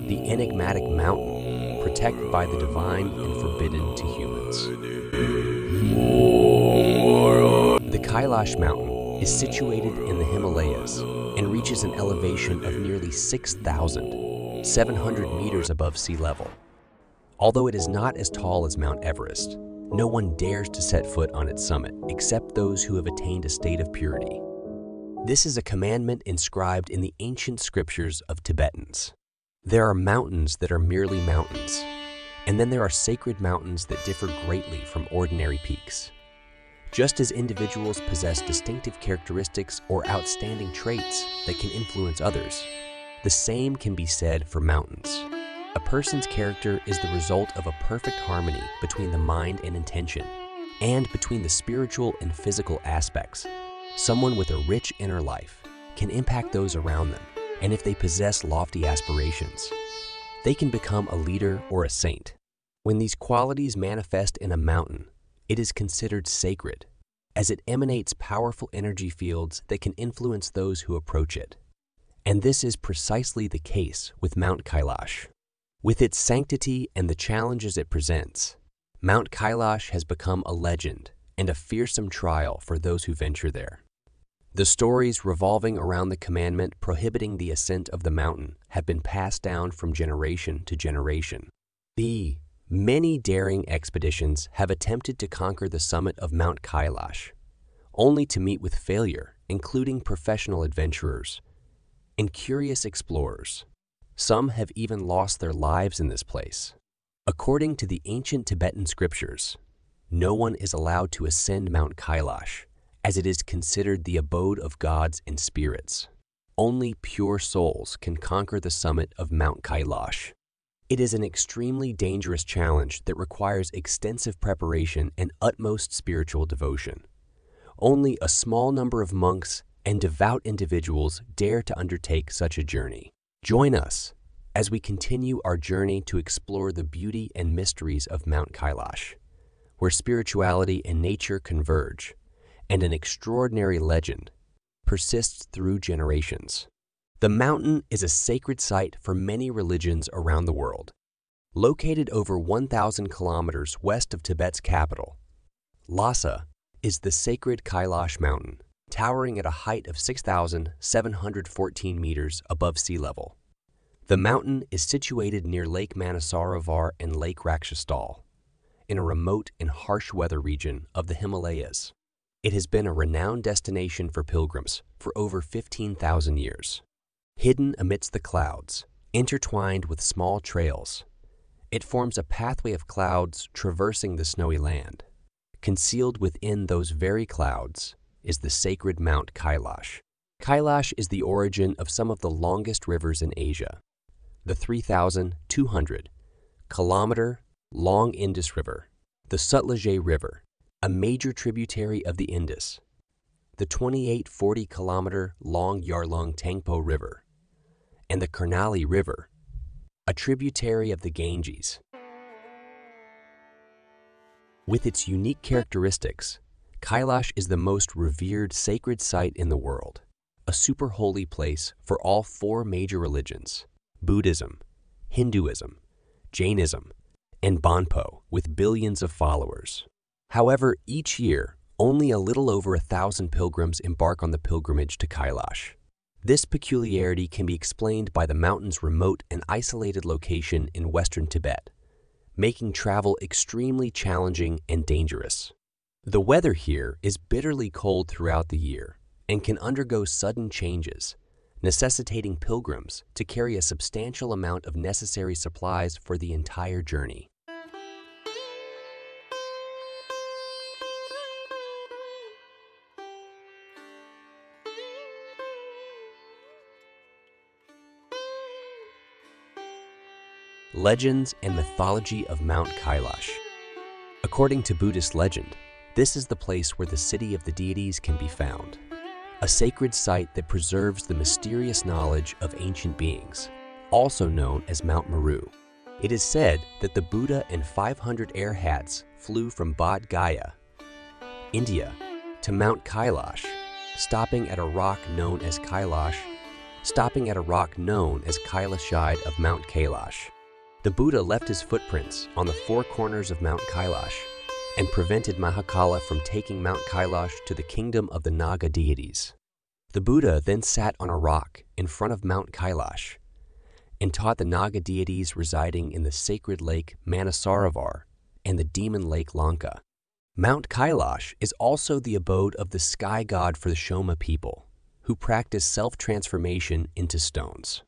the enigmatic mountain, protected by the divine and forbidden to humans. The Kailash mountain is situated in the Himalayas and reaches an elevation of nearly 6,700 meters above sea level. Although it is not as tall as Mount Everest, no one dares to set foot on its summit except those who have attained a state of purity. This is a commandment inscribed in the ancient scriptures of Tibetans. There are mountains that are merely mountains, and then there are sacred mountains that differ greatly from ordinary peaks. Just as individuals possess distinctive characteristics or outstanding traits that can influence others, the same can be said for mountains. A person's character is the result of a perfect harmony between the mind and intention, and between the spiritual and physical aspects. Someone with a rich inner life can impact those around them, and if they possess lofty aspirations, they can become a leader or a saint. When these qualities manifest in a mountain, it is considered sacred, as it emanates powerful energy fields that can influence those who approach it. And this is precisely the case with Mount Kailash. With its sanctity and the challenges it presents, Mount Kailash has become a legend and a fearsome trial for those who venture there. The stories revolving around the commandment prohibiting the ascent of the mountain have been passed down from generation to generation. Many daring expeditions have attempted to conquer the summit of Mount Kailash, only to meet with failure, including professional adventurers and curious explorers. Some have even lost their lives in this place. According to the ancient Tibetan scriptures, no one is allowed to ascend Mount Kailash, as it is considered the abode of gods and spirits. Only pure souls can conquer the summit of Mount Kailash. It is an extremely dangerous challenge that requires extensive preparation and utmost spiritual devotion. Only a small number of monks and devout individuals dare to undertake such a journey. Join us as we continue our journey to explore the beauty and mysteries of Mount Kailash, where spirituality and nature converge, and an extraordinary legend persists through generations. The mountain is a sacred site for many religions around the world. Located over 1,000 kilometers west of Tibet's capital, Lhasa is the sacred Kailash mountain, towering at a height of 6,714 meters above sea level. The mountain is situated near Lake Manasarovar and Lake Rakshastal, in a remote and harsh weather region of the Himalayas. It has been a renowned destination for pilgrims for over 15,000 years. Hidden amidst the clouds, intertwined with small trails, it forms a pathway of clouds traversing the snowy land. Concealed within those very clouds is the sacred Mount Kailash. Kailash is the origin of some of the longest rivers in Asia. The 3,200-kilometer long Indus River, the Sutlej River, a major tributary of the Indus, the 2840-kilometer long Yarlung Tangpo River, and the Karnali River, a tributary of the Ganges. With its unique characteristics, Kailash is the most revered sacred site in the world, a super holy place for all four major religions: Buddhism, Hinduism, Jainism, and Bonpo, with billions of followers. However, each year, only a little over 1,000 pilgrims embark on the pilgrimage to Kailash. This peculiarity can be explained by the mountain's remote and isolated location in western Tibet, making travel extremely challenging and dangerous. The weather here is bitterly cold throughout the year and can undergo sudden changes, necessitating pilgrims to carry a substantial amount of necessary supplies for the entire journey. Legends and mythology of Mount Kailash. According to Buddhist legend, this is the place where the city of the deities can be found, a sacred site that preserves the mysterious knowledge of ancient beings, also known as Mount Meru. It is said that the Buddha and 500 arhats flew from Bodh Gaya, India, to Mount Kailash, stopping at a rock known as Kailash stopping at a rock known as Kailash of Mount Kailash. The Buddha left his footprints on the four corners of Mount Kailash and prevented Mahakala from taking Mount Kailash to the kingdom of the Naga deities. The Buddha then sat on a rock in front of Mount Kailash and taught the Naga deities residing in the sacred lake Manasarovar and the demon lake Lanka. Mount Kailash is also the abode of the sky god for the Shoma people, who practice self-transformation into stones.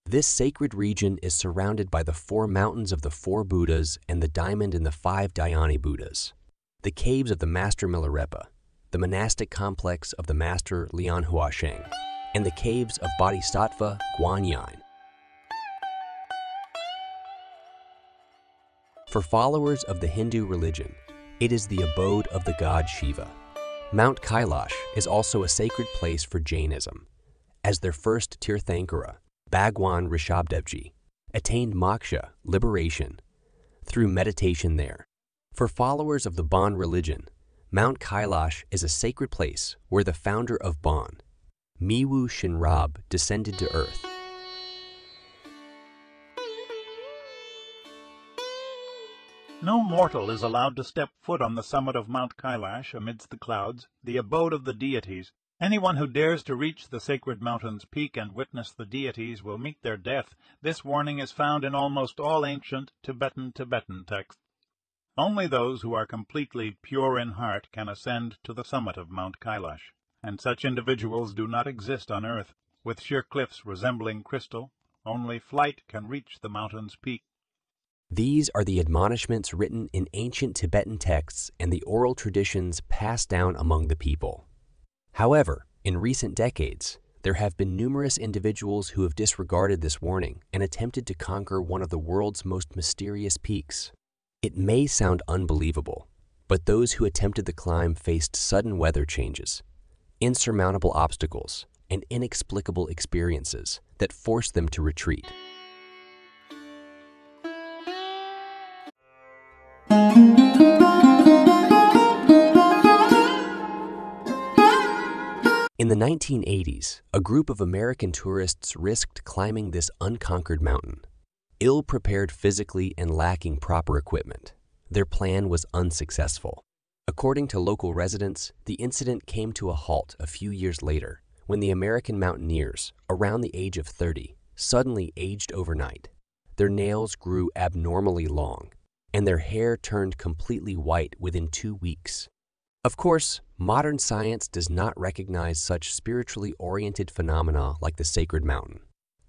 This sacred region is surrounded by the four mountains of the four Buddhas and the diamond in the five Dhyani Buddhas, the caves of the Master Milarepa, the monastic complex of the Master Lian Huasheng, and the caves of Bodhisattva Guanyin. For followers of the Hindu religion, it is the abode of the god Shiva. Mount Kailash is also a sacred place for Jainism, as their first Tirthankara, Bhagwan Rishabdevji, attained moksha, liberation, through meditation there. For followers of the Bon religion, Mount Kailash is a sacred place where the founder of Bon, Miwu Shinrab, descended to earth. No mortal is allowed to step foot on the summit of Mount Kailash amidst the clouds, the abode of the deities. Anyone who dares to reach the sacred mountain's peak and witness the deities will meet their death. This warning is found in almost all ancient Tibetan texts. Only those who are completely pure in heart can ascend to the summit of Mount Kailash, and such individuals do not exist on earth. With sheer cliffs resembling crystal, only flight can reach the mountain's peak. These are the admonishments written in ancient Tibetan texts and the oral traditions passed down among the people. However, in recent decades, there have been numerous individuals who have disregarded this warning and attempted to conquer one of the world's most mysterious peaks. It may sound unbelievable, but those who attempted the climb faced sudden weather changes, insurmountable obstacles, and inexplicable experiences that forced them to retreat. In the 1980s, a group of American tourists risked climbing this unconquered mountain. Ill-prepared physically and lacking proper equipment, their plan was unsuccessful. According to local residents, the incident came to a halt a few years later when the American mountaineers, around the age of 30, suddenly aged overnight. Their nails grew abnormally long, and their hair turned completely white within 2 weeks. Of course, modern science does not recognize such spiritually oriented phenomena like the sacred mountain.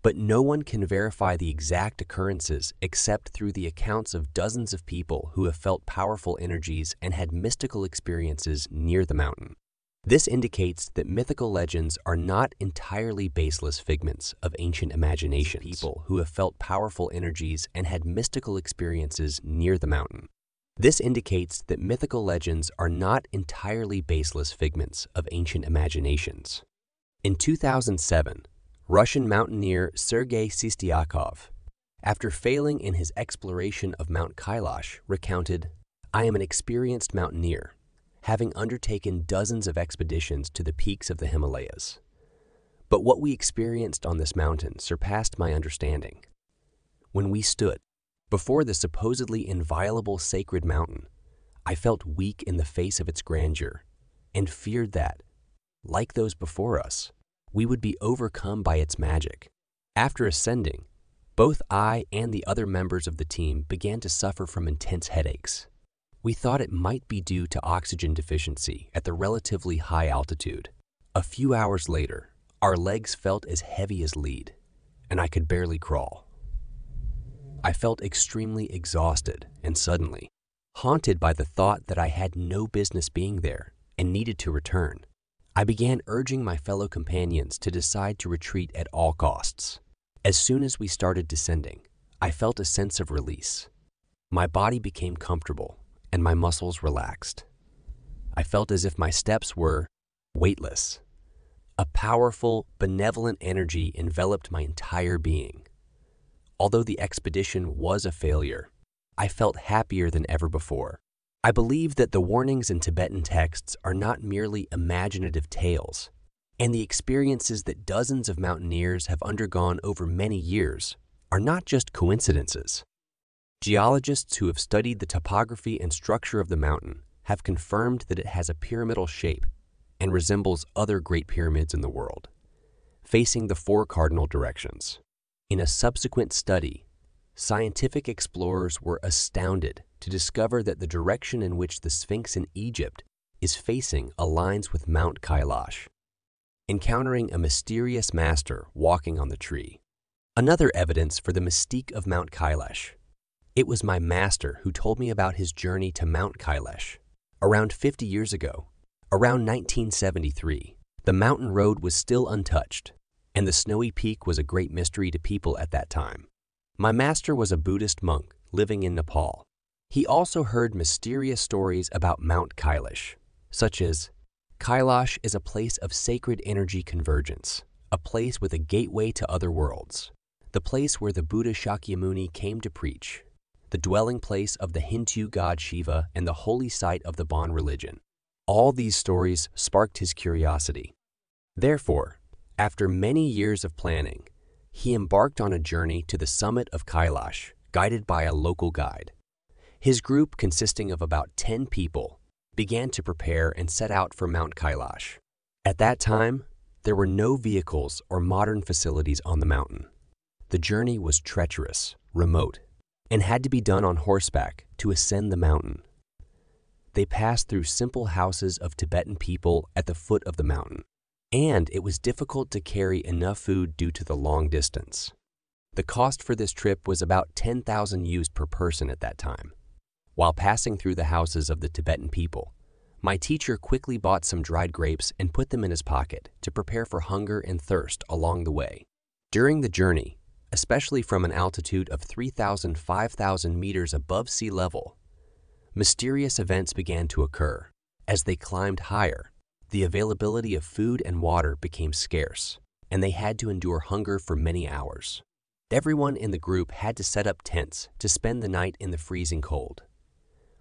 But no one can verify the exact occurrences except through the accounts of dozens of people who have felt powerful energies and had mystical experiences near the mountain. This indicates that mythical legends are not entirely baseless figments of ancient imaginations. People who have felt powerful energies and had mystical experiences near the mountain. This indicates that mythical legends are not entirely baseless figments of ancient imaginations. In 2007, Russian mountaineer Sergei Sistiakov, after failing in his exploration of Mount Kailash, recounted, "I am an experienced mountaineer, having undertaken dozens of expeditions to the peaks of the Himalayas. But what we experienced on this mountain surpassed my understanding. When we stood before the supposedly inviolable sacred mountain, I felt weak in the face of its grandeur and feared that, like those before us, we would be overcome by its magic. After ascending, both I and the other members of the team began to suffer from intense headaches. We thought it might be due to oxygen deficiency at the relatively high altitude. A few hours later, our legs felt as heavy as lead, and I could barely crawl. I felt extremely exhausted and suddenly haunted by the thought that I had no business being there and needed to return. I began urging my fellow companions to decide to retreat at all costs. As soon as we started descending, I felt a sense of release. My body became comfortable and my muscles relaxed. I felt as if my steps were weightless. A powerful, benevolent energy enveloped my entire being. Although the expedition was a failure, I felt happier than ever before. I believe that the warnings in Tibetan texts are not merely imaginative tales. And the experiences that dozens of mountaineers have undergone over many years are not just coincidences. Geologists who have studied the topography and structure of the mountain have confirmed that it has a pyramidal shape and resembles other great pyramids in the world, facing the four cardinal directions. In a subsequent study, scientific explorers were astounded to discover that the direction in which the Sphinx in Egypt is facing aligns with Mount Kailash, encountering a mysterious master walking on the tree. Another evidence for the mystique of Mount Kailash. It was my master who told me about his journey to Mount Kailash. Around 50 years ago, around 1973, the mountain road was still untouched, and the snowy peak was a great mystery to people at that time. My master was a Buddhist monk living in Nepal. He also heard mysterious stories about Mount Kailash, such as Kailash is a place of sacred energy convergence, a place with a gateway to other worlds, the place where the Buddha Shakyamuni came to preach, the dwelling place of the Hindu god Shiva, and the holy site of the Bon religion. All these stories sparked his curiosity. Therefore, after many years of planning, he embarked on a journey to the summit of Kailash, guided by a local guide. His group, consisting of about 10 people, began to prepare and set out for Mount Kailash. At that time, there were no vehicles or modern facilities on the mountain. The journey was treacherous, remote, and had to be done on horseback to ascend the mountain. They passed through simple houses of Tibetan people at the foot of the mountain, and it was difficult to carry enough food due to the long distance. The cost for this trip was about 10,000 used per person at that time. While passing through the houses of the Tibetan people, my teacher quickly bought some dried grapes and put them in his pocket to prepare for hunger and thirst along the way. During the journey, especially from an altitude of 3,000 to 5,000 meters above sea level, mysterious events began to occur. As they climbed higher, the availability of food and water became scarce, and they had to endure hunger for many hours. Everyone in the group had to set up tents to spend the night in the freezing cold.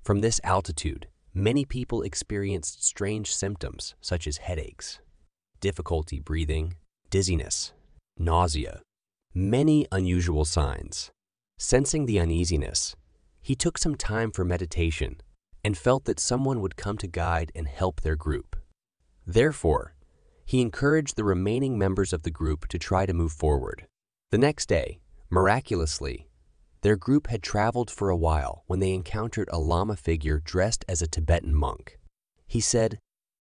From this altitude, many people experienced strange symptoms such as headaches, difficulty breathing, dizziness, nausea, many unusual signs. Sensing the uneasiness, he took some time for meditation and felt that someone would come to guide and help their group. Therefore, he encouraged the remaining members of the group to try to move forward. The next day, miraculously, their group had traveled for a while when they encountered a Lama figure dressed as a Tibetan monk. He said,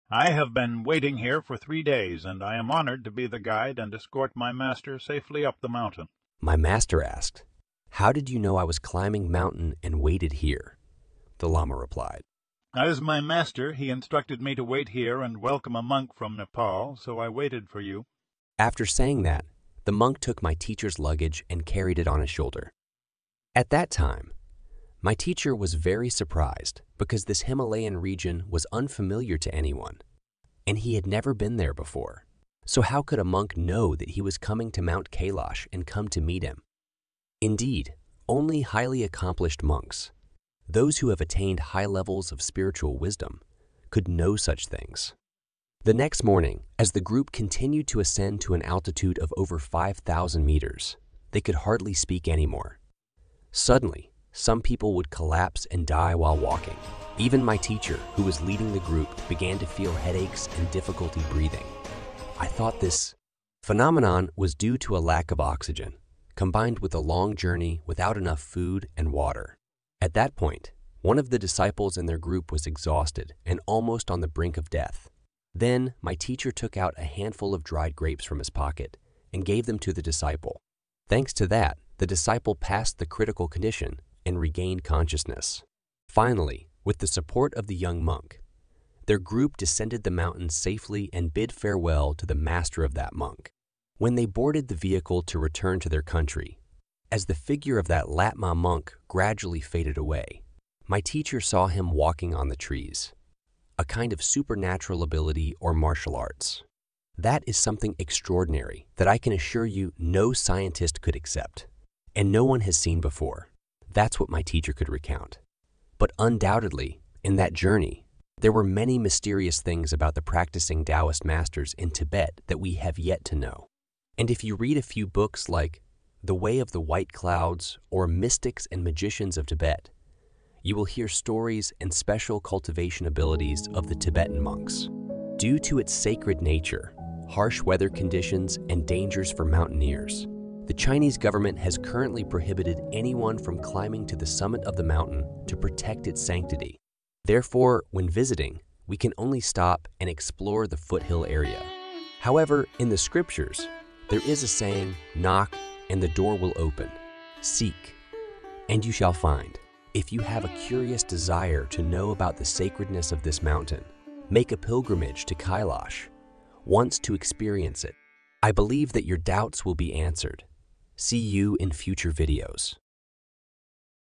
"I have been waiting here for 3 days, and I am honored to be the guide and escort my master safely up the mountain." My master asked, "How did you know I was climbing mountain and waited here?" The Lama replied, "As my master, he instructed me to wait here and welcome a monk from Nepal, so I waited for you." After saying that, the monk took my teacher's luggage and carried it on his shoulder. At that time, my teacher was very surprised because this Himalayan region was unfamiliar to anyone, and he had never been there before. So how could a monk know that he was coming to Mount Kailash and come to meet him? Indeed, only highly accomplished monks, those who have attained high levels of spiritual wisdom, could know such things. The next morning, as the group continued to ascend to an altitude of over 5,000 meters, they could hardly speak anymore. Suddenly, some people would collapse and die while walking. Even my teacher, who was leading the group, began to feel headaches and difficulty breathing. I thought this phenomenon was due to a lack of oxygen, combined with a long journey without enough food and water. At that point, one of the disciples in their group was exhausted and almost on the brink of death. Then, my teacher took out a handful of dried grapes from his pocket and gave them to the disciple. Thanks to that, the disciple passed the critical condition and regained consciousness. Finally, with the support of the young monk, their group descended the mountain safely and bid farewell to the master of that monk. When they boarded the vehicle to return to their country, as the figure of that Latma monk gradually faded away, my teacher saw him walking on the trees, a kind of supernatural ability or martial arts. That is something extraordinary that I can assure you no scientist could accept, and no one has seen before. That's what my teacher could recount. But undoubtedly, in that journey, There were many mysterious things about the practicing Taoist masters in Tibet that we have yet to know. And if you read a few books like The Way of the White Clouds or Mystics and Magicians of Tibet, you will hear stories and special cultivation abilities of the Tibetan monks. Due to its sacred nature, harsh weather conditions, and dangers for mountaineers, the Chinese government has currently prohibited anyone from climbing to the summit of the mountain to protect its sanctity. Therefore, when visiting, we can only stop and explore the foothill area. However, in the scriptures, there is a saying, "Knock, and the door will open. Seek, and you shall find." If you have a curious desire to know about the sacredness of this mountain, make a pilgrimage to Kailash once to experience it. I believe that your doubts will be answered. See you in future videos.